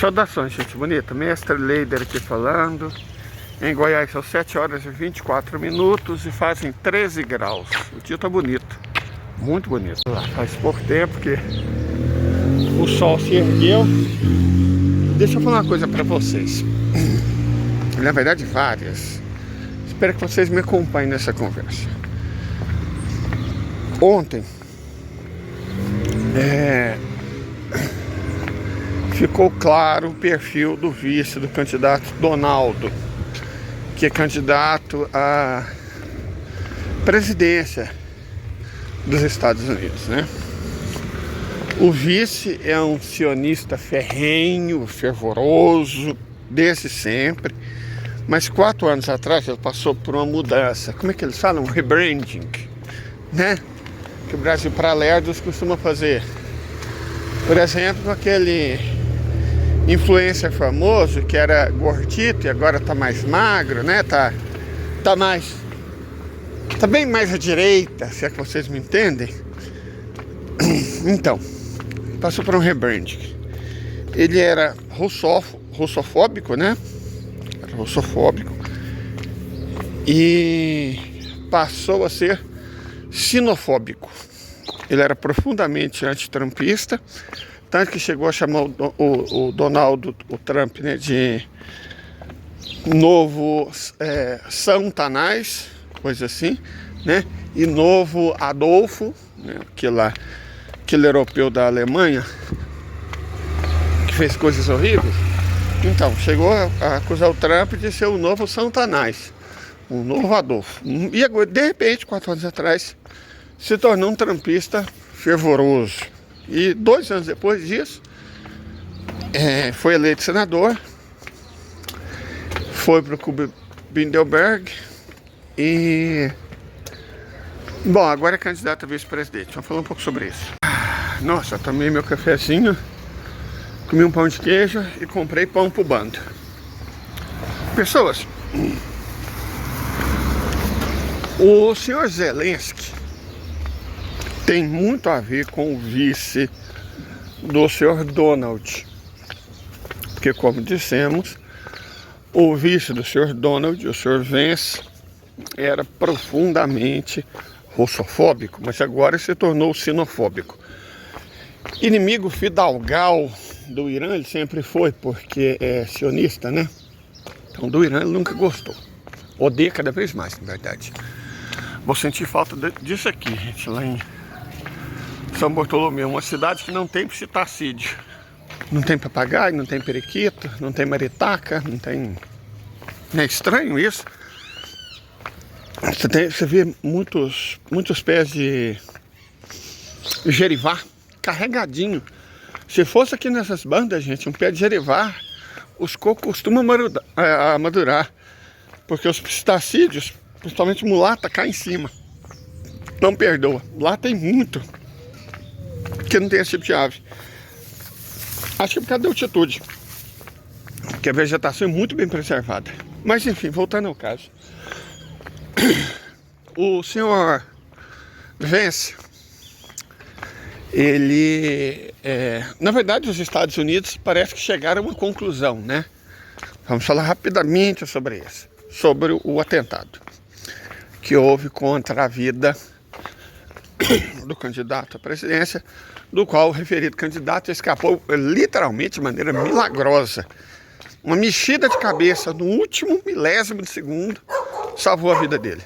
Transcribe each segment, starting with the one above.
Saudações, gente bonita. Mestre Leider aqui falando. Em Goiás são 7 horas e 24 minutos e fazem 13 graus. O dia tá bonito, muito bonito. Faz pouco tempo que o sol se ergueu. Deixa eu falar uma coisa pra vocês. Na verdade, várias. Espero que vocês me acompanhem nessa conversa. Ontem ficou claro o perfil do vice do candidato Donaldo, que é candidato à presidência dos Estados Unidos, né? O vice é um sionista ferrenho, fervoroso, desde sempre, mas 4 anos atrás ele passou por uma mudança. Como é que eles falam? Rebranding, né? Que o Brasil para lerdos costuma fazer. Por exemplo, aquele influencer famoso que era gordito e agora tá mais magro, né? Tá bem mais à direita, se é que vocês me entendem. Então, passou por um rebranding. Ele era russofóbico, né? Era russofóbico. E passou a ser sinofóbico. Ele era profundamente antitrumpista, tanto que chegou a chamar o Donaldo, o Trump, né, de novo Santanás, coisa assim, né? E novo Adolfo, né, aquele europeu da Alemanha que fez coisas horríveis. Então, chegou a acusar o Trump de ser o novo Santanás, o novo Adolfo. E agora, de repente, 4 anos atrás, se tornou um trumpista fervoroso. E 2 anos depois disso, foi eleito senador, foi para o Clube Bilderberg e... Bom, agora é candidato a vice-presidente. Vamos falar um pouco sobre isso. Nossa, tomei meu cafezinho, comi um pão de queijo e comprei pão pro bando. Pessoas, o senhor Zelensky tem muito a ver com o vice do senhor Donald. Porque, como dissemos, o vice do senhor Donald, o senhor Vance, era profundamente russofóbico, mas agora se tornou sinofóbico. Inimigo fidalgal do Irã ele sempre foi, porque é sionista, né? Então do Irã ele nunca gostou. Odeia cada vez mais, na verdade. Vou sentir falta disso aqui, gente, lá em São Bartolomeu, uma cidade que não tem psitacídeo. Não tem papagaio, não tem periquito, não tem maritaca, não tem... É estranho isso. Você vê muitos muitos pés de gerivá carregadinho. Se fosse aqui nessas bandas, gente, um pé de gerivá, os cocos costumam madurar, porque os pistacídeos, principalmente mulata, cai em cima. Não perdoa. Lá tem muito que não tem esse tipo de ave. Acho que é por causa da altitude, que a vegetação é muito bem preservada. Mas enfim, voltando ao caso. O senhor Vance, ele... na verdade, os Estados Unidos parece que chegaram a uma conclusão, né? Vamos falar rapidamente sobre isso. Sobre o atentado que houve contra a vida do candidato à presidência, do qual o referido candidato escapou literalmente de maneira milagrosa. Uma mexida de cabeça no último milésimo de segundo salvou a vida dele.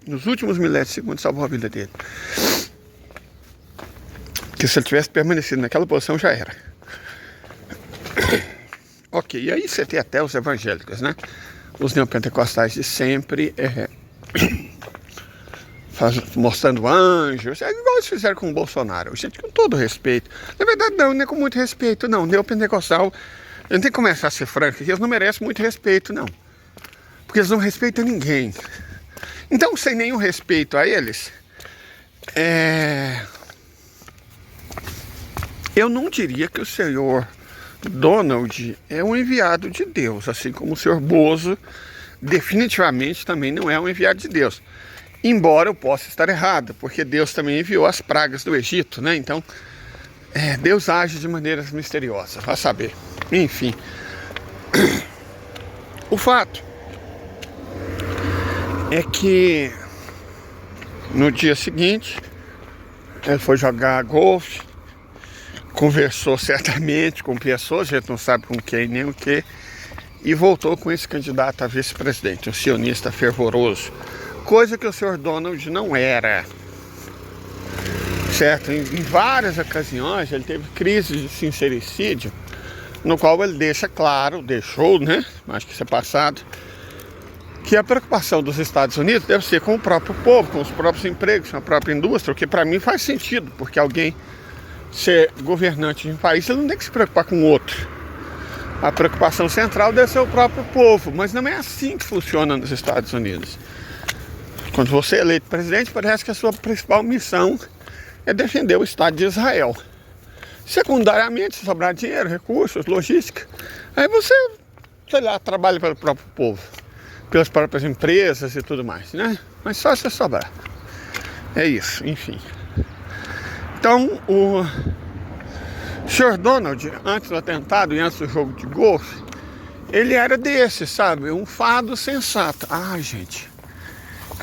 Nos últimos milésimos de segundo salvou a vida dele. Que se ele tivesse permanecido naquela posição já era. Ok, e aí você tem até os evangélicos, né? Os neopentecostais de sempre mostrando anjos, igual eles fizeram com o Bolsonaro. Gente, com todo respeito. Na verdade não é com muito respeito, não. Neopentecostal, a gente tem que começar a ser franco, que eles não merecem muito respeito, não. Porque eles não respeitam ninguém. Então, sem nenhum respeito a eles, eu não diria que o senhor Donald é um enviado de Deus, assim como o senhor Bozo definitivamente também não é um enviado de Deus. Embora eu possa estar errado, porque Deus também enviou as pragas do Egito, né? Então, Deus age de maneiras misteriosas, vai saber. Enfim, o fato é que no dia seguinte ele foi jogar golfe, conversou certamente com pessoas, a gente não sabe com quem nem o que, e voltou com esse candidato a vice-presidente, um sionista fervoroso, coisa que o senhor Donald não era. Certo? Em várias ocasiões ele teve crise de sincericídio, no qual ele deixou, né? Acho que isso é passado, que a preocupação dos Estados Unidos deve ser com o próprio povo, com os próprios empregos, com a própria indústria, o que para mim faz sentido, porque alguém ser governante de um país, ele não tem que se preocupar com o outro. A preocupação central deve ser o próprio povo, mas não é assim que funciona nos Estados Unidos. Quando você é eleito presidente, parece que a sua principal missão é defender o Estado de Israel. Secundariamente, se sobrar dinheiro, recursos, logística, aí você, sei lá, trabalha pelo próprio povo, pelas próprias empresas e tudo mais, né? Mas só se sobrar. É isso, enfim. Então, o Sr. Donald, antes do atentado e antes do jogo de golfe, ele era desse, sabe? Um fado sensato. Ah, gente,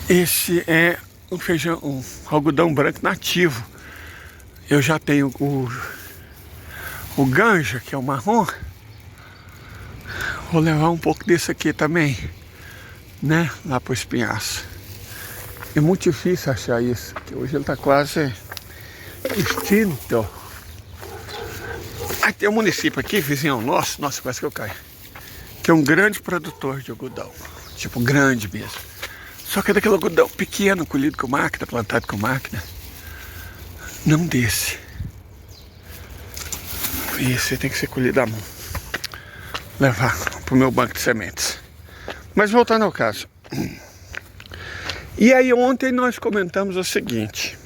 esse é um feijão, um algodão branco nativo. Eu já tenho o ganja, que é o marrom. Vou levar um pouco desse aqui também, né? Lá pro espinhaço. É muito difícil achar isso, porque hoje ele tá quase extinto. Aí tem um município aqui, vizinho nosso, nossa, quase que eu caio, que é um grande produtor de algodão. Tipo, grande mesmo. Só que é daquele algodão pequeno, colhido com máquina, plantado com máquina. Não desse. Esse tem que ser colhido à mão. Levar pro meu banco de sementes. Mas voltando ao caso. E aí ontem nós comentamos o seguinte.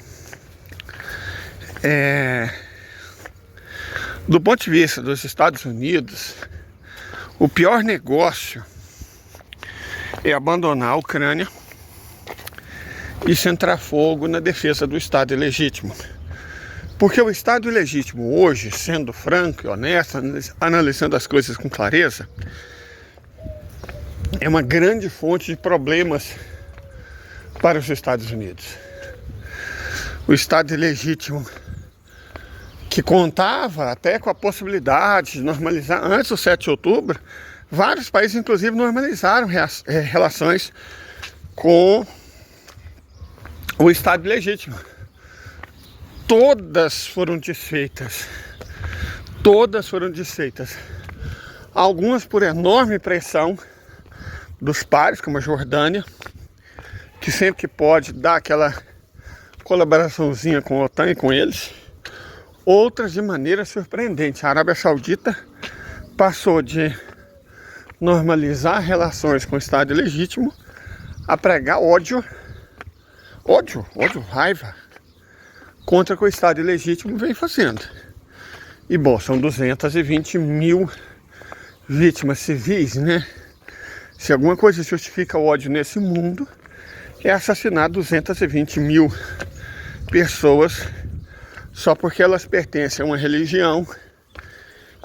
Do ponto de vista dos Estados Unidos, o pior negócio é abandonar a Ucrânia e centrar fogo na defesa do Estado ilegítimo. Porque o Estado ilegítimo hoje, sendo franco e honesto, analisando as coisas com clareza, é uma grande fonte de problemas para os Estados Unidos. O Estado ilegítimo, que contava até com a possibilidade de normalizar, antes do 7 de outubro, vários países inclusive normalizaram relações com o Estado ilegítimo. Todas foram desfeitas. Todas foram desfeitas. Algumas por enorme pressão dos pares, como a Jordânia, que sempre que pode dá aquela colaboraçãozinha com a OTAN e com eles. Outras de maneira surpreendente. A Arábia Saudita passou de normalizar relações com o Estado ilegítimo a pregar ódio, raiva contra o que o Estado ilegítimo vem fazendo. E bom, são 220 mil vítimas civis, né? Se alguma coisa justifica o ódio nesse mundo, é assassinar 220 mil pessoas só porque elas pertencem a uma religião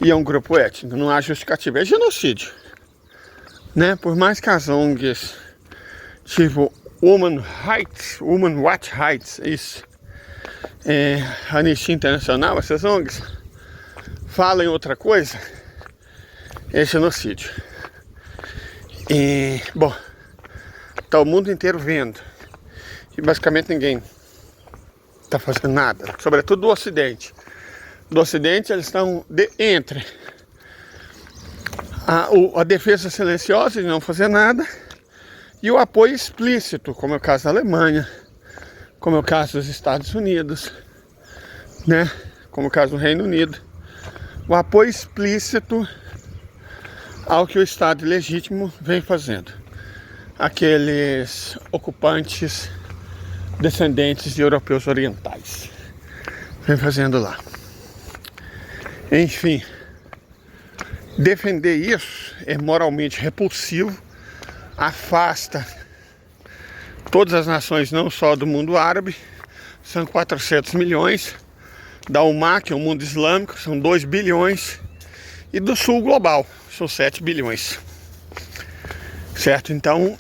e a um grupo étnico. Não há justificativa, é genocídio, né? Por mais que as ONGs, tipo Human Rights Rights, isso, Anistia Internacional, essas ONGs, falem outra coisa, é genocídio. E, bom, tá o mundo inteiro vendo, e basicamente ninguém está fazendo nada, sobretudo do Ocidente. Do Ocidente eles estão entre a defesa silenciosa de não fazer nada e o apoio explícito, como é o caso da Alemanha, como é o caso dos Estados Unidos, né? Como é o caso do Reino Unido. O apoio explícito ao que o Estado ilegítimo vem fazendo. Aqueles ocupantes descendentes de europeus orientais vem fazendo lá. Enfim, defender isso é moralmente repulsivo, afasta todas as nações, não só do mundo árabe, são 400 milhões, Da UMA, que é o mundo islâmico, são 2 bilhões. E do sul global, são 7 bilhões. Certo? Então,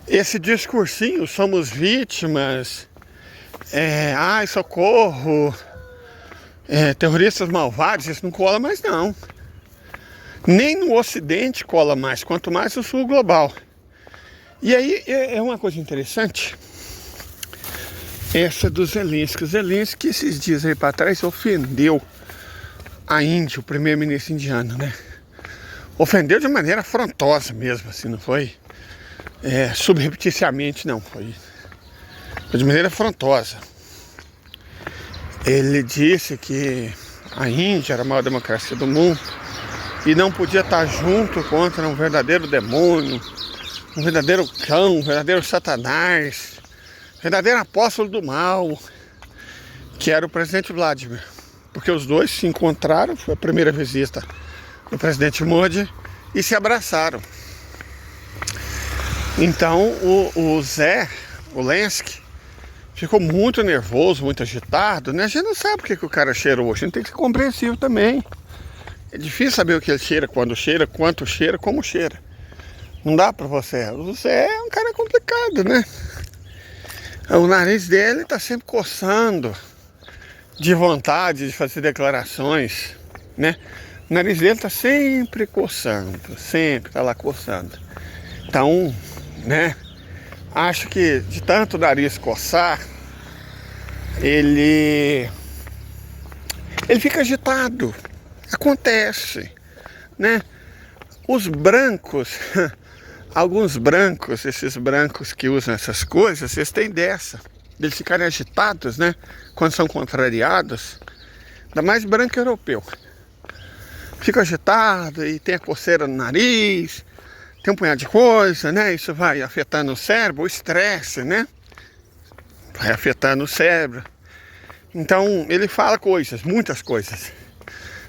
esse discursinho, somos vítimas, ai, socorro, terroristas malvados, isso não cola mais não. Nem no Ocidente cola mais, quanto mais no sul global. E aí é uma coisa interessante, essa do Zelensky. O Zelensky, esses dias aí para trás, ofendeu a Índia, o primeiro-ministro indiano, né? Ofendeu de maneira afrontosa mesmo, assim, não foi subrepticiamente, não. Foi de maneira afrontosa. Ele disse que a Índia era a maior democracia do mundo e não podia estar junto contra um verdadeiro demônio, um verdadeiro cão, um verdadeiro satanás, um verdadeiro apóstolo do mal, que era o presidente Vladimir. Porque os dois se encontraram, foi a primeira visita do presidente Modi, e se abraçaram. Então o Zelensky ficou muito nervoso, muito agitado, né? A gente não sabe o que o cara cheirou, a gente tem que ser compreensivo também. É difícil saber o que ele cheira, quando cheira, quanto cheira, como cheira. Não dá pra você. O Zé é um cara complicado, né? O nariz dele tá sempre coçando, de vontade de fazer declarações, né? O nariz dele tá sempre coçando, sempre tá lá coçando. Então, né? Acho que de tanto o nariz coçar, ele fica agitado. Acontece, né? Os brancos, alguns brancos, esses brancos que usam essas coisas, eles têm dessa, eles ficarem agitados, né? Quando são contrariados, ainda mais branco europeu. Fica agitado e tem a coceira no nariz, tem um punhado de coisa, né? Isso vai afetando o cérebro, o estresse, né? Vai afetando o cérebro. Então ele fala coisas, muitas coisas,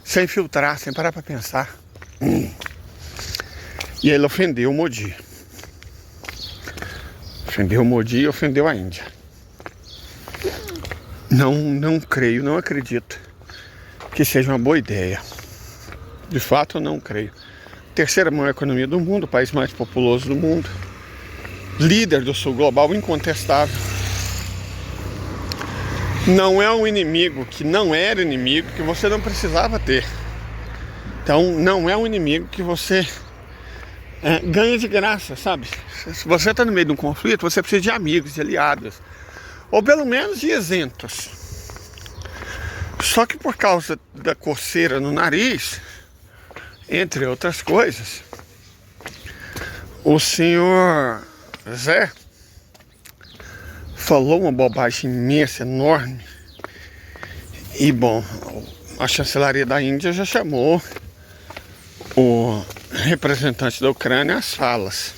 sem filtrar, sem parar para pensar. E ele ofendeu o Modi. Ofendeu o Modi e ofendeu a Índia. Não creio, não acredito que seja uma boa ideia. De fato, eu não creio. Terceira maior economia do mundo, o país mais populoso do mundo, líder do sul global, incontestável. Não é um inimigo que não era inimigo, que você não precisava ter. Então, não é um inimigo que você ganha de graça, sabe? Se você está no meio de um conflito, você precisa de amigos, de aliados, ou pelo menos de isentos. Só que por causa da coceira no nariz, entre outras coisas, o senhor Zé falou uma bobagem imensa, enorme. E bom, a chancelaria da Índia já chamou o representante da Ucrânia às falas.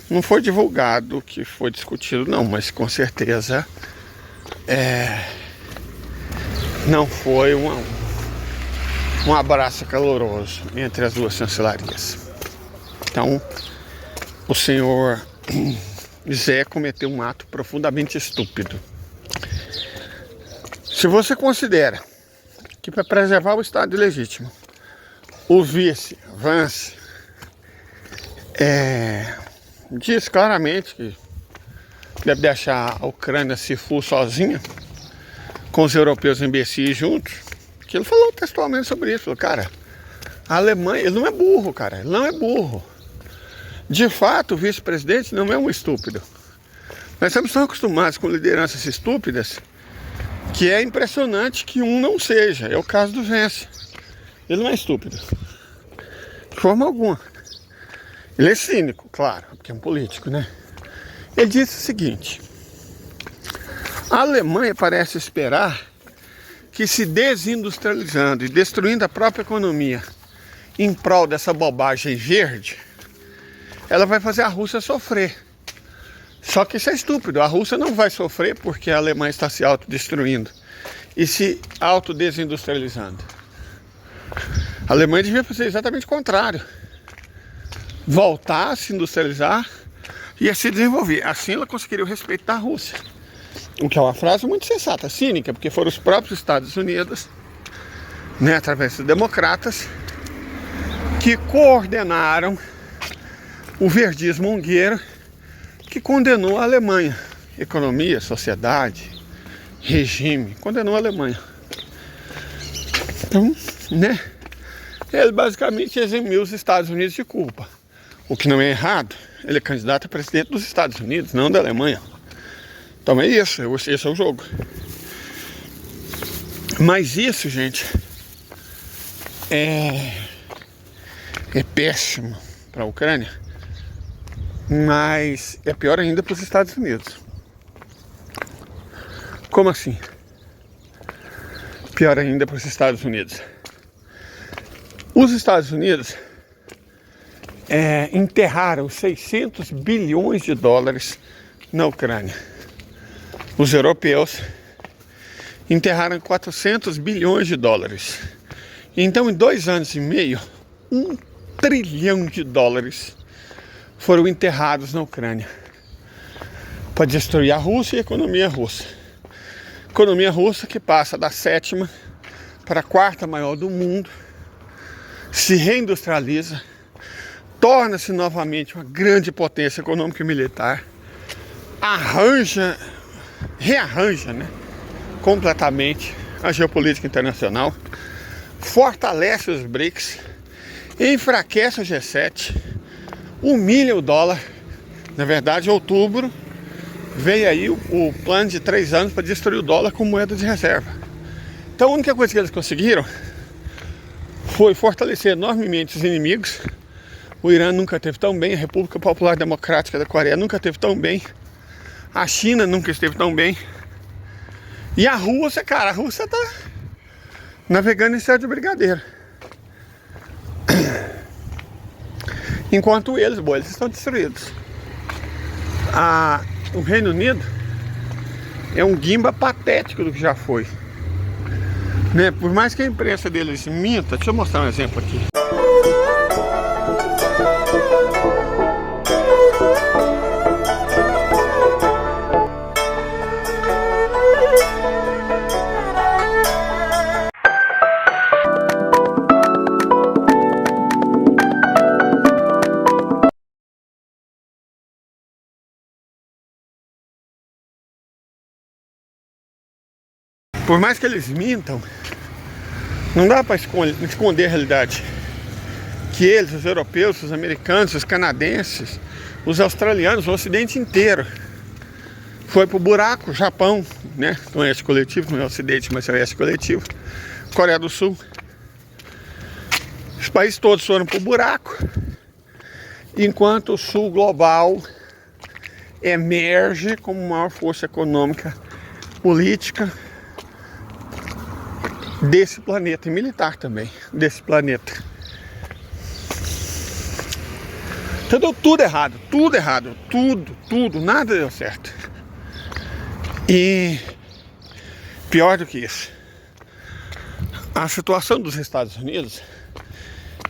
Não foi divulgado o que foi discutido não, mas com certeza não foi um abraço caloroso entre as duas chancelarias. Então, o senhor Zé cometeu um ato profundamente estúpido. Se você considera que para preservar o Estado legítimo, o vice, Vance, diz claramente que deve deixar a Ucrânia se for sozinha, com os europeus imbecis juntos, que ele falou textualmente sobre isso. Falou, cara, a Alemanha, ele não é burro, cara, ele não é burro. De fato, o vice-presidente não é um estúpido. Nós estamos tão acostumados com lideranças estúpidas que é impressionante que um não seja. É o caso do Vance. Ele não é estúpido, de forma alguma. Ele é cínico, claro, porque é um político, né? Ele disse o seguinte: a Alemanha parece esperar que, se desindustrializando e destruindo a própria economia em prol dessa bobagem verde, ela vai fazer a Rússia sofrer. Só que isso é estúpido. A Rússia não vai sofrer porque a Alemanha está se autodestruindo e se autodesindustrializando. A Alemanha devia fazer exatamente o contrário. Voltar a se industrializar e a se desenvolver. Assim ela conseguiria o respeito da Rússia. O que é uma frase muito sensata, cínica, porque foram os próprios Estados Unidos, né, através dos democratas, que coordenaram o verdismo hungueiro, que condenou a Alemanha. Economia, sociedade, regime, condenou a Alemanha. Então, né, ele basicamente eximiu os Estados Unidos de culpa. O que não é errado, ele é candidato a presidente dos Estados Unidos, não da Alemanha. Então é isso, esse é o jogo. Mas isso, gente, é péssimo para a Ucrânia, mas é pior ainda para os Estados Unidos. Como assim? Pior ainda para os Estados Unidos. Os Estados Unidos enterraram 600 bilhões de dólares na Ucrânia. Os europeus enterraram 400 bilhões de dólares. Então, em 2 anos e meio, 1 trilhão de dólares foram enterrados na Ucrânia para destruir a Rússia e a economia russa. Economia russa que passa da 7ª para a 4ª maior do mundo, se reindustrializa, torna-se novamente uma grande potência econômica e militar, rearranja, né, completamente a geopolítica internacional, fortalece os BRICS, enfraquece o G7, humilha o dólar. Na verdade, em outubro veio aí o plano de 3 anos para destruir o dólar como moeda de reserva. Então a única coisa que eles conseguiram foi fortalecer enormemente os inimigos. O Irã nunca teve tão bem, a República Popular Democrática da Coreia nunca teve tão bem, a China nunca esteve tão bem. E a Rússia, cara, a Rússia tá navegando em céu de brigadeiro. Enquanto eles estão destruídos. O Reino Unido é um guimba patético do que já foi, né? Por mais que a imprensa deles minta, deixa eu mostrar um exemplo aqui. Por mais que eles mintam, não dá para esconder a realidade. Que eles, os europeus, os americanos, os canadenses, os australianos, o ocidente inteiro foi pro buraco. O Japão, né? No oeste coletivo, não é ocidente, mas é oeste coletivo. Coreia do Sul. Os países todos foram pro buraco. Enquanto o sul global emerge como maior força econômica, política desse planeta, e militar também, desse planeta. Então deu tudo errado, tudo, nada deu certo. E pior do que isso, a situação dos Estados Unidos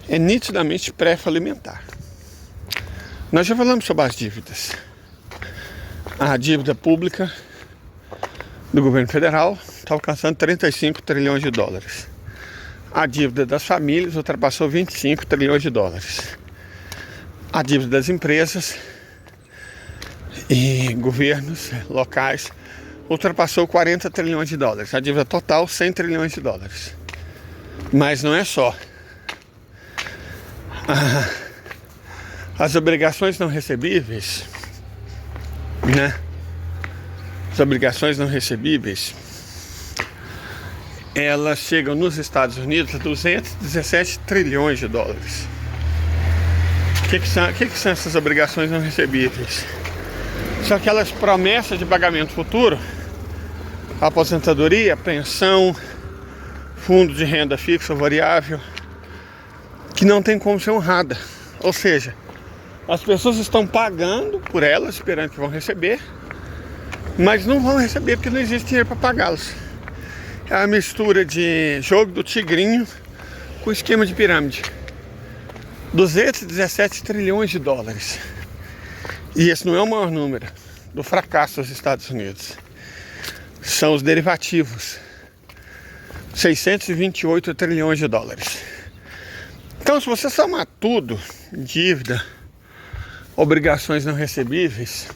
é nitidamente pré-falimentar. Nós já falamos sobre as dívidas. A dívida pública do governo federal está alcançando 35 trilhões de dólares. A dívida das famílias ultrapassou 25 trilhões de dólares. A dívida das empresas e governos locais ultrapassou 40 trilhões de dólares. A dívida total, 100 trilhões de dólares. Mas não é só. As obrigações não recebíveis, né? As obrigações não recebíveis, elas chegam nos Estados Unidos a 217 trilhões de dólares. O que são essas obrigações não recebíveis? São aquelas promessas de pagamento futuro, aposentadoria, pensão, fundo de renda fixa ou variável, que não tem como ser honrada. Ou seja, as pessoas estão pagando por elas, esperando que vão receber, mas não vão receber porque não existe dinheiro para pagá-los. É a mistura de jogo do tigrinho com esquema de pirâmide. 217 trilhões de dólares. E esse não é o maior número do fracasso dos Estados Unidos. são os derivativos. 628 trilhões de dólares. Então, se você somar tudo, dívida, obrigações não recebíveis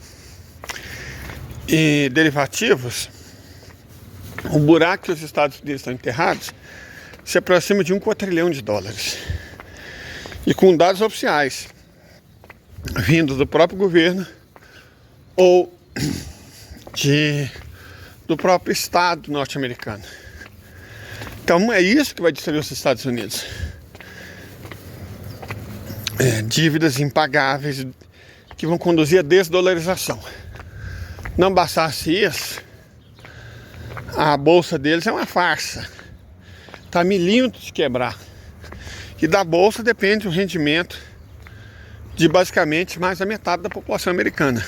e derivativos, o buraco que os Estados Unidos estão enterrados se aproxima de 1 quatrilhão de dólares. E com dados oficiais, vindos do próprio governo ou do próprio Estado norte-americano. Então é isso que vai destruir os Estados Unidos. Dívidas impagáveis que vão conduzir à desdolarização. Não bastasse isso, a bolsa deles é uma farsa. Está a milímetros de quebrar. E da bolsa depende o rendimento de basicamente mais da metade da população americana.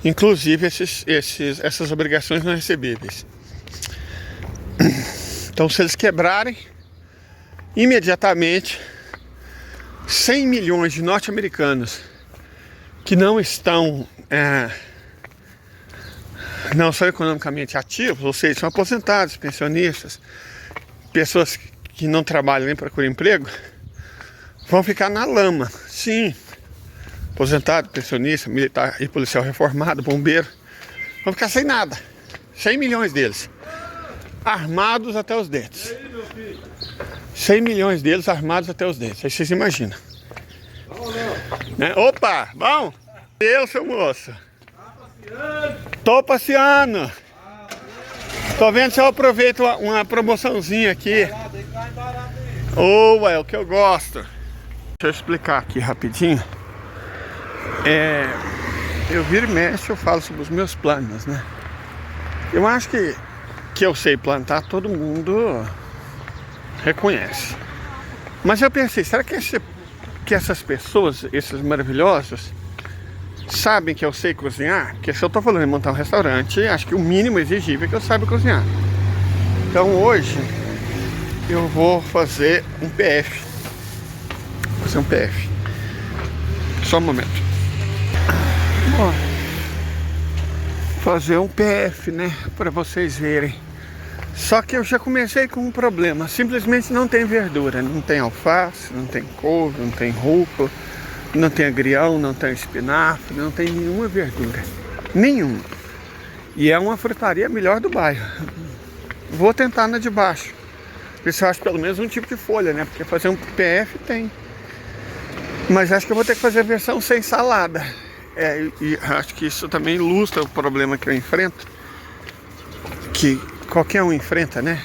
Inclusive essas obrigações não recebíveis. Então, se eles quebrarem, imediatamente 100 milhões de norte-americanos que não estão não são economicamente ativos, ou seja, são aposentados, pensionistas, pessoas que não trabalham nem procuram emprego, vão ficar na lama. Sim, aposentado, pensionista, militar e policial reformado, bombeiro, vão ficar sem nada. 100 milhões deles, armados até os dentes. 100 milhões deles armados até os dentes. Aí vocês imaginam. Né? Opa, bom? Eu, seu moço. Tô passeando. Tô vendo se eu aproveito uma promoçãozinha aqui. É o que eu gosto. Deixa eu explicar aqui rapidinho. Eu viro e mexo, eu falo sobre os meus planos, né? Eu acho que eu sei plantar, todo mundo reconhece. Mas eu pensei, será que essas pessoas, esses maravilhosos, sabem que eu sei cozinhar? Porque se eu tô falando em montar um restaurante, acho que o mínimo exigível é que eu saiba cozinhar. Então hoje eu vou fazer um PF. Vou fazer um PF. Só um momento. Bom, fazer um PF, né? Para vocês verem. Só que eu já comecei com um problema. Simplesmente não tem verdura. Não tem alface, não tem couve, não tem rúcula, não tem agrião, não tem espinafre, não tem nenhuma verdura. Nenhuma. E é uma frutaria melhor do bairro. Vou tentar na de baixo. Ver se eu acho pelo menos um tipo de folha, né? Porque fazer um PF tem. Mas acho que eu vou ter que fazer a versão sem salada. E acho que isso também ilustra o problema que eu enfrento. Que qualquer um enfrenta, né?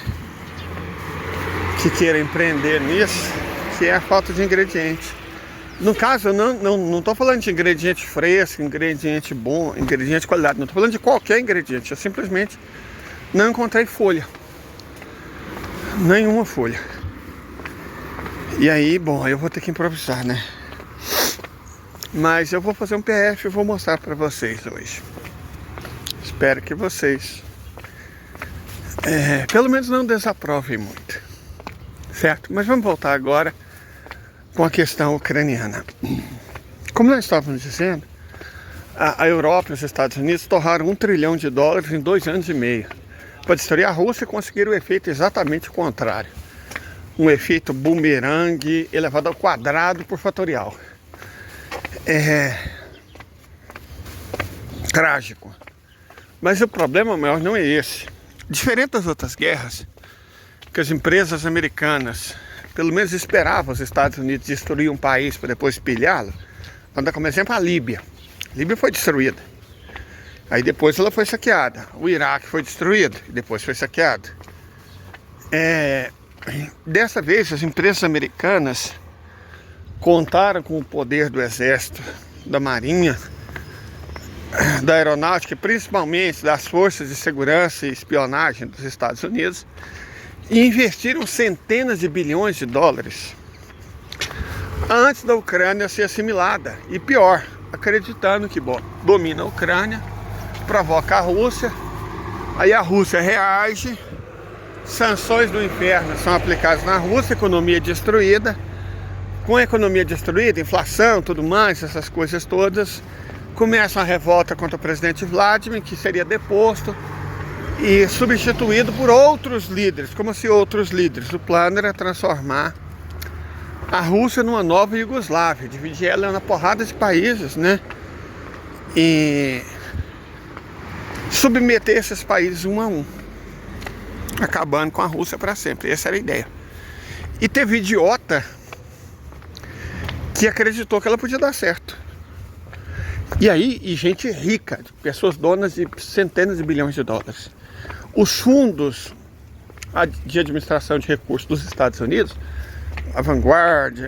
Que queira empreender nisso, que é a falta de ingrediente. No caso, eu não estou falando de ingrediente fresco, ingrediente bom, ingrediente de qualidade. Não estou falando de qualquer ingrediente. Eu simplesmente não encontrei folha. Nenhuma folha. E aí, bom, eu vou ter que improvisar, né? Mas eu vou fazer um PF e vou mostrar para vocês hoje. Espero que vocês pelo menos não desaprovem muito, certo? Mas vamos voltar agora com a questão ucraniana. Como nós estávamos dizendo, a Europa e os Estados Unidos torraram $1 trilhão em 2 anos e meio para destruir a Rússia e conseguiram o efeito exatamente contrário. Um efeito bumerangue elevado ao quadrado por fatorial. Trágico. Mas o problema maior não é esse. Diferente das outras guerras, que as empresas americanas, pelo menos esperavam os Estados Unidos destruir um país para depois pilhá-lo, vamos dar como exemplo a Líbia. A Líbia foi destruída. Aí depois ela foi saqueada. O Iraque foi destruído e depois foi saqueado. Dessa vez as empresas americanas contaram com o poder do exército, da marinha, da aeronáutica, principalmente das forças de segurança e espionagem dos Estados Unidos, e investiram centenas de bilhões de dólares antes da Ucrânia ser assimilada. E pior, acreditando que domina a Ucrânia, provoca a Rússia, aí a Rússia reage, sanções do inferno são aplicadas na Rússia, economia destruída. Com a economia destruída, inflação, tudo mais, essas coisas todas, começa uma revolta contra o presidente Vladimir, que seria deposto. e substituído por outros líderes, como se outros líderes. O plano era transformar a Rússia numa nova Iugoslávia, dividir ela na porrada de países, né? E submeter esses países um a um, acabando com a Rússia para sempre. Essa era a ideia. E teve idiota que acreditou que ela podia dar certo. E aí, gente rica, pessoas donas de centenas de bilhões de dólares. Os fundos de administração de recursos dos Estados Unidos, a Vanguard,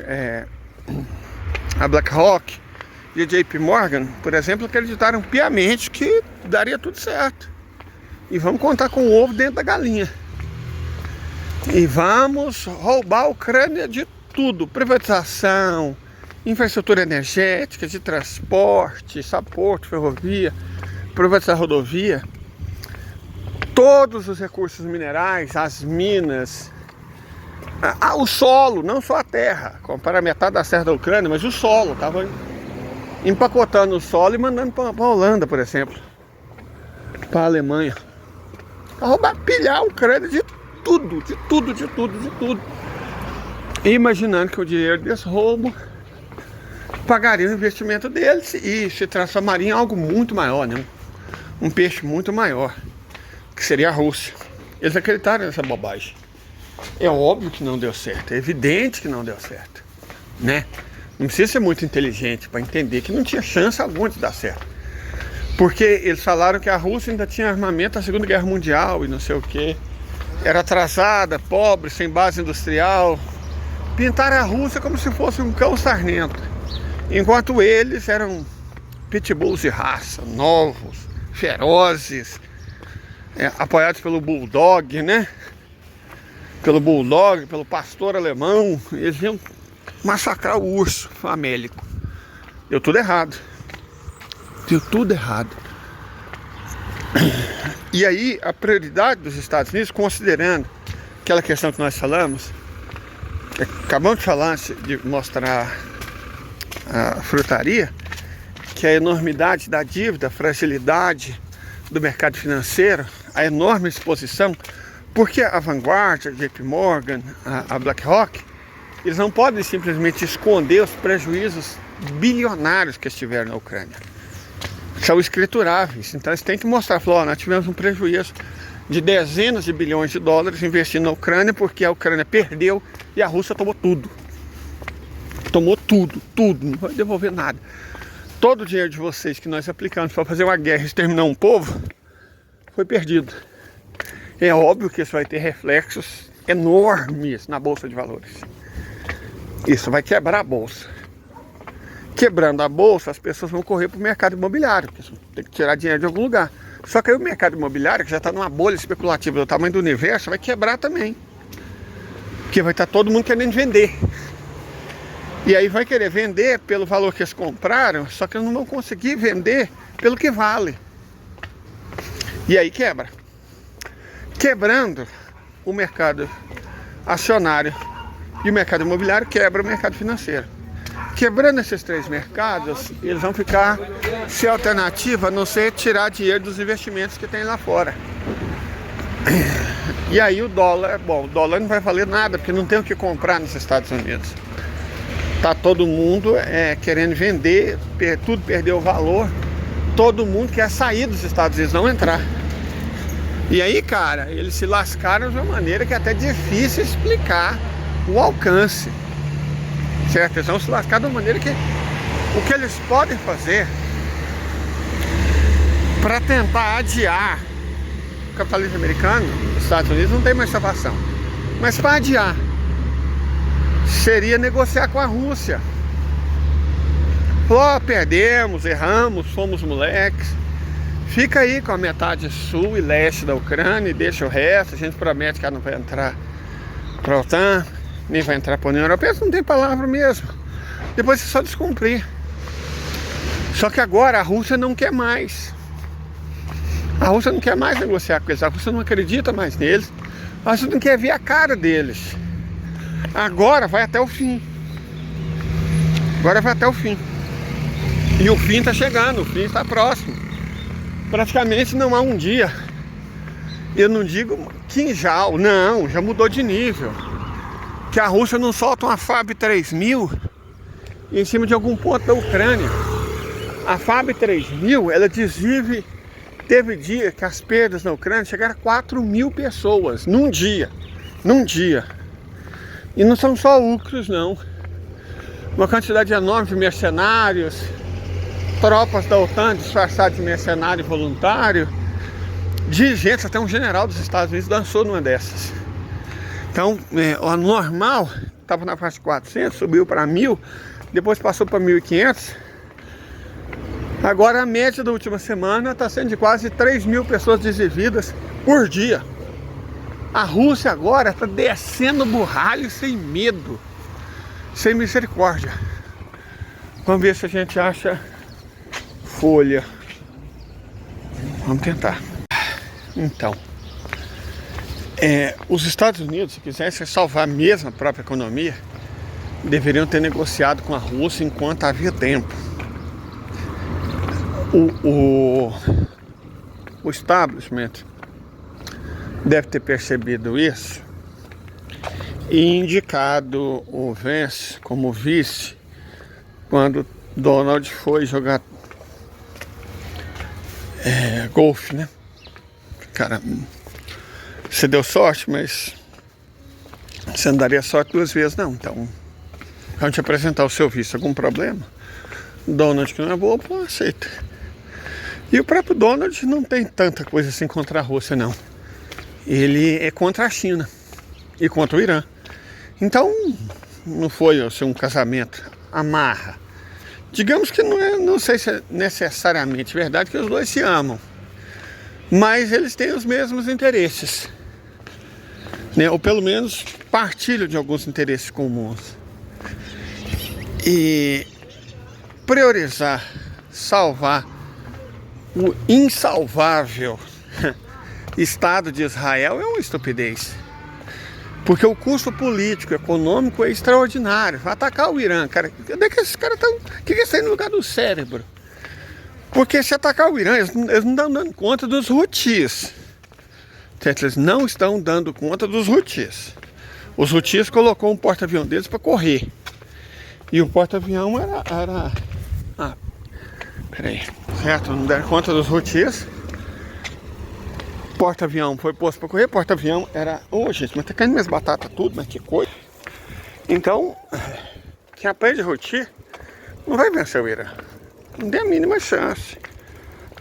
a BlackRock e a JP Morgan, por exemplo, acreditaram piamente que daria tudo certo. E vamos contar com o ovo dentro da galinha. E vamos roubar a Ucrânia de tudo, privatização, infraestrutura energética, de transporte, porto, ferrovia, privatizar rodovia, todos os recursos minerais, as minas, o solo, não só a terra, compara metade da serra da Ucrânia, mas o solo, estava empacotando o solo e mandando para a Holanda, por exemplo, para a Alemanha, para roubar, pilhar a Ucrânia de tudo, de tudo, de tudo, de tudo, e imaginando que o dinheiro desse roubo pagaria o investimento deles e se transformaria em algo muito maior, né? Um peixe muito maior, que seria a Rússia. Eles acreditaram nessa bobagem. É óbvio que não deu certo, é evidente que não deu certo, né? Não precisa ser muito inteligente para entender que não tinha chance alguma de dar certo. Porque eles falaram que a Rússia ainda tinha armamento da Segunda Guerra Mundial e não sei o que. Era atrasada, pobre, sem base industrial. Pintaram a Rússia como se fosse um cão sarnento. Enquanto eles eram pitbulls de raça, novos, ferozes, apoiados pelo bulldog, né? Pelo bulldog, pelo pastor alemão. Eles iam massacrar o urso famélico. Deu tudo errado. Deu tudo errado. E aí, a prioridade dos Estados Unidos, considerando aquela questão que nós falamos, acabamos de falar, de mostrar a frutaria, que a enormidade da dívida, a fragilidade do mercado financeiro, a enorme exposição, porque a Vanguard, a JP Morgan, a BlackRock, eles não podem simplesmente esconder os prejuízos bilionários que estiveram na Ucrânia. São escrituráveis, então eles têm que mostrar, falar, nós tivemos um prejuízo de dezenas de bilhões de dólares investindo na Ucrânia, porque a Ucrânia perdeu e a Rússia tomou tudo. Tomou tudo, tudo, não vai devolver nada. Todo o dinheiro de vocês que nós aplicamos para fazer uma guerra e exterminar um povo, foi perdido. É óbvio que isso vai ter reflexos enormes na Bolsa de Valores. Isso vai quebrar a Bolsa. Quebrando a Bolsa, as pessoas vão correr para o mercado imobiliário, porque tem que tirar dinheiro de algum lugar. Só que aí o mercado imobiliário, que já está numa bolha especulativa do tamanho do universo, vai quebrar também. Porque vai estar todo mundo querendo vender. E aí vai querer vender pelo valor que eles compraram, só que eles não vão conseguir vender pelo que vale. E aí quebra. Quebrando o mercado acionário e o mercado imobiliário, quebra o mercado financeiro. Quebrando esses três mercados, eles vão ficar sem alternativa a não ser tirar dinheiro dos investimentos que tem lá fora. E aí o dólar, bom, o dólar não vai valer nada, porque não tem o que comprar nos Estados Unidos. Tá todo mundo querendo vender, tudo perdeu o valor. Todo mundo quer sair dos Estados Unidos, não entrar. E aí, cara, eles se lascaram de uma maneira que é até difícil explicar o alcance. Certo? Eles vão se lascar de uma maneira que o que eles podem fazer para tentar adiar o capitalismo americano, os Estados Unidos não tem mais salvação. Mas para adiar seria negociar com a Rússia. Falou, perdemos, erramos, fomos moleques. Fica aí com a metade sul e leste da Ucrânia e deixa o resto. A gente promete que ela não vai entrar para a OTAN, nem vai entrar para a União Europeia. Isso não tem palavra mesmo. Depois é só descumprir. Só que agora a Rússia não quer mais. A Rússia não quer mais negociar com eles. A Rússia não acredita mais neles. A Rússia não quer ver a cara deles. Agora vai até o fim. Agora vai até o fim. E o fim está chegando, o fim está próximo. Praticamente não há um dia Eu não digo quinjal, não, já mudou de nível. Que a Rússia não solta uma FAB 3000 em cima de algum ponto da Ucrânia. A FAB 3000, ela desvive. Teve dia que as perdas na Ucrânia chegaram a 4.000 pessoas num dia. Num dia. E não são só ucros, não. Uma quantidade enorme de mercenários, tropas da OTAN disfarçadas de mercenário voluntário, dirigentes, até um general dos Estados Unidos dançou numa dessas. Então, o normal estava na faixa de 400, subiu para 1.000, depois passou para 1.500. Agora a média da última semana está sendo de quase 3.000 pessoas desvividas por dia. A Rússia agora está descendo o burralho sem medo, sem misericórdia. Vamos ver se a gente acha folha. Vamos tentar. Então, os Estados Unidos, se quisessem salvar mesmo a própria economia, deveriam ter negociado com a Rússia enquanto havia tempo. O establishment deve ter percebido isso e indicado o Vance como vice quando Donald foi jogar golfe, né? Cara, você deu sorte, mas você não daria sorte 2 vezes, não. Então, vamos te apresentar o seu vice. Algum problema? Donald, que não é bobo, não aceita. E o próprio Donald não tem tanta coisa assim contra a Rússia, não. Ele é contra a China e contra o Irã. Então, não foi assim, um casamento amarra. Digamos que não sei se é necessariamente verdade que os dois se amam, mas eles têm os mesmos interesses, né? Ou pelo menos partilham de alguns interesses comuns. E priorizar, salvar o insalvável Estado de Israel é uma estupidez. Porque o custo político, econômico é extraordinário. Vai atacar o Irã, cara. Cadê que esses caras estão? O que eles têm no lugar do cérebro? Porque se atacar o Irã, eles não estão dando conta dos Houthis. Eles não estão dando conta dos Houthis. Os Houthis colocou um porta-avião deles para correr. E o porta-avião era... peraí. Certo? Não deram conta dos Houthis. Porta-avião foi posto para correr. Porta-avião era... gente, mas tá caindo minhas batatas tudo, mas que coisa. Então, quem aprende Houthi não vai vencer o Irã. Não tem a mínima chance.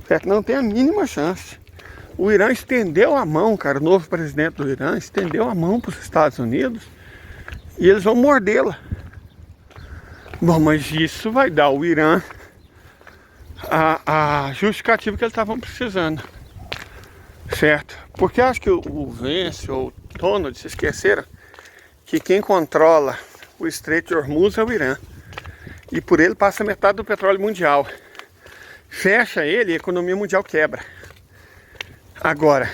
Certo? Não tem a mínima chance. O Irã estendeu a mão, cara. O novo presidente do Irã estendeu a mão para os Estados Unidos. E eles vão mordê-la. Bom, mas isso vai dar ao Irã a justificativa que eles estavam precisando. Certo? Porque acho que o Vance ou o Donald se esqueceram que quem controla o Estreito de Hormuz é o Irã. E por ele passa metade do petróleo mundial. Fecha ele e a economia mundial quebra. Agora,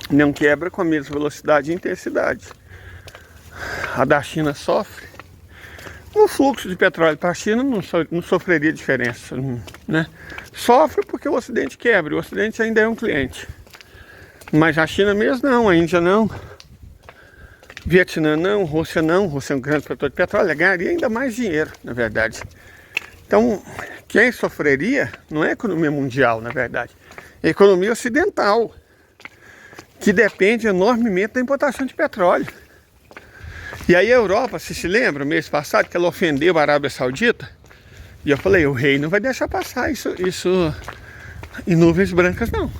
não quebra com a mesma velocidade e intensidade. A da China sofre. O fluxo de petróleo para a China não sofreria diferença, né? Sofre porque o Ocidente quebra. O Ocidente ainda é um cliente. Mas a China mesmo não, a Índia não. Vietnã não, Rússia não. Rússia é um grande produtor de petróleo, ganharia ainda mais dinheiro, na verdade. Então, quem sofreria não é a economia mundial, na verdade. É a economia ocidental, que depende enormemente da importação de petróleo. E aí a Europa, se lembra, mês passado, que ela ofendeu a Arábia Saudita? E eu falei, o rei não vai deixar passar isso em nuvens brancas, não.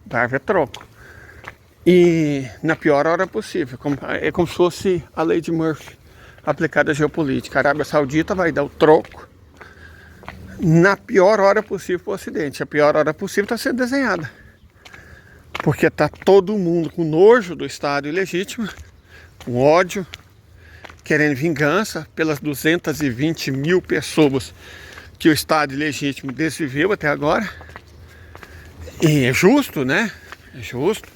Vai haver troco. E na pior hora possível. É como se fosse a lei de Murphy aplicada à geopolítica. A Arábia Saudita vai dar o troco na pior hora possível para o Ocidente. A pior hora possível está sendo desenhada. Porque está todo mundo com nojo do Estado ilegítimo, com ódio, querendo vingança pelas 220 mil pessoas que o Estado ilegítimo desviveu até agora. E é justo, né? É justo.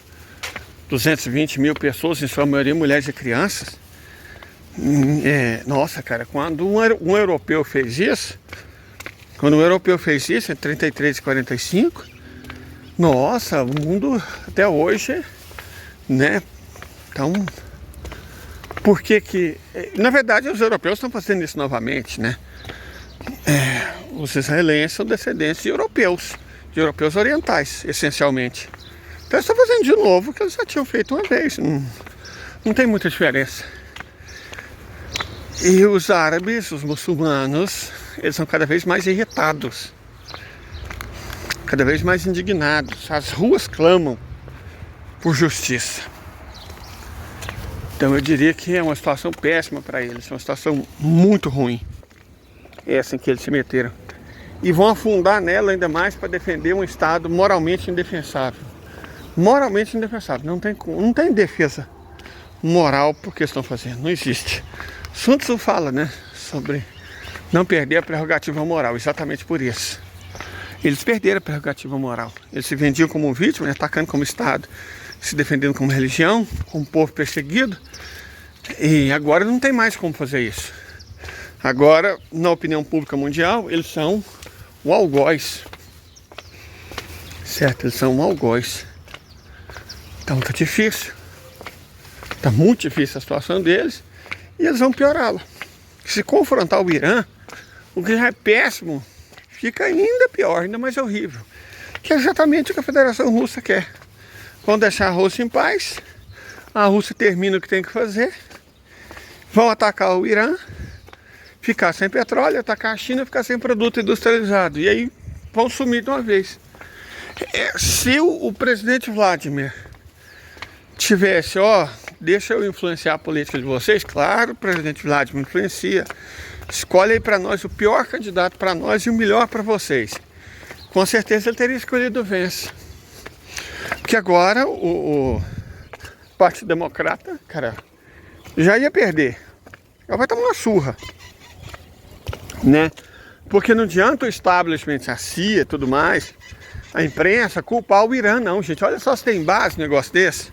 220 mil pessoas, em sua maioria mulheres e crianças. Nossa, cara, quando um europeu fez isso, em 33 e 45, Nossa, o mundo até hoje, né? Então, por que que... Na verdade, os europeus estão fazendo isso novamente, né? Os israelenses são descendentes de europeus orientais, essencialmente. Então eles estão fazendo de novo o que eles já tinham feito uma vez. Não tem muita diferença. E os árabes, os muçulmanos, eles são cada vez mais irritados, cada vez mais indignados. As ruas clamam por justiça. Então eu diria que é uma situação péssima para eles, uma situação muito ruim, essa em que eles se meteram. E vão afundar nela ainda mais para defender um Estado moralmente indefensável. Moralmente indefensável. Não tem defesa moral por que estão fazendo. Não existe. Sun Tzu fala, né, sobre não perder a prerrogativa moral. Exatamente por isso. Eles perderam a prerrogativa moral. Eles se vendiam como vítima, atacando como Estado, se defendendo como religião, como povo perseguido. E agora não tem mais como fazer isso. Agora, na opinião pública mundial, eles são o algoz. Certo? Eles são um algoz. Então tá difícil. Tá muito difícil a situação deles. E eles vão piorá-la. Se confrontar o Irã, o que já é péssimo, fica ainda pior, ainda mais horrível. Que é exatamente o que a Federação Russa quer. Vão deixar a Rússia em paz. A Rússia termina o que tem que fazer. Vão atacar o Irã. Ficar sem petróleo, atacar a China, ficar sem produto industrializado. E aí vão sumir de uma vez. Se o presidente Vladimir tivesse, deixa eu influenciar a política de vocês, claro, o presidente Vladimir influencia. Escolhe aí para nós o pior candidato para nós e o melhor para vocês. Com certeza ele teria escolhido o Vence. Porque agora o Partido Democrata, cara, já ia perder. Já vai tomar uma surra. Né? Porque não adianta o establishment, a CIA e tudo mais, a imprensa, culpar o Irã, não, gente. Olha só se tem base um negócio desse.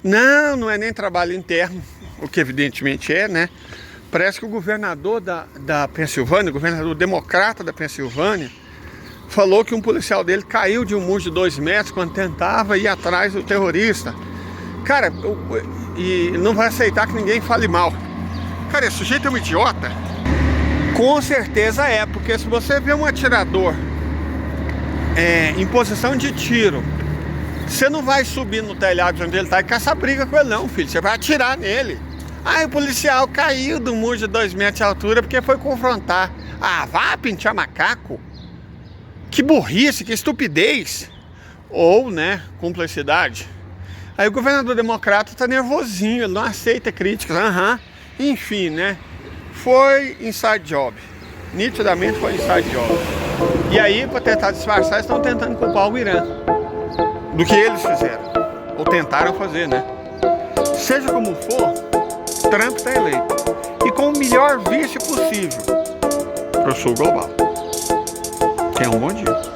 Não é nem trabalho interno, o que evidentemente é, né? Parece que o governador da Pensilvânia, o governador democrata da Pensilvânia, falou que um policial dele caiu de um muro de 2 metros quando tentava ir atrás do terrorista. Cara, e não vai aceitar que ninguém fale mal. Cara, esse sujeito é um idiota. Com certeza é, porque se você vê um atirador em posição de tiro, você não vai subir no telhado onde ele está e caçar briga com ele não, filho. Você vai atirar nele. O policial caiu do muro de 2 metros de altura porque foi confrontar. Vá pintar macaco. Que burrice, que estupidez. Ou, né, cumplicidade. Aí o governador democrata está nervosinho, ele não aceita críticas. Enfim, né. Foi inside job. Nitidamente foi inside job. E aí, para tentar disfarçar, estão tentando culpar o Irã do que eles fizeram. Ou tentaram fazer, né? Seja como for, Trump está eleito. E com o melhor vice possível para o sul global. Tenha um bom dia.